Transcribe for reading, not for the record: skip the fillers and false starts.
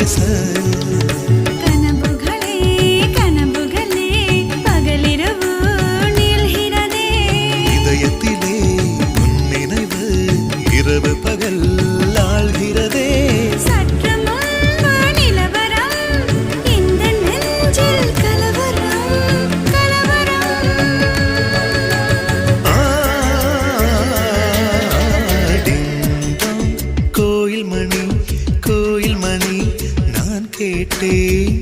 பேச கனவுகளே கனவுகளே பகலிரவு நீள்கிறதே இதயத்திலே உன் நினைவு இரவு பகல் ஆழ்கிறதே சற்று முன்பு நிலவரம் இந்த நெஞ்சில் கலவரம் கலவரம் டிங்டாங் கோயில் மணி நான் கேட்டேன்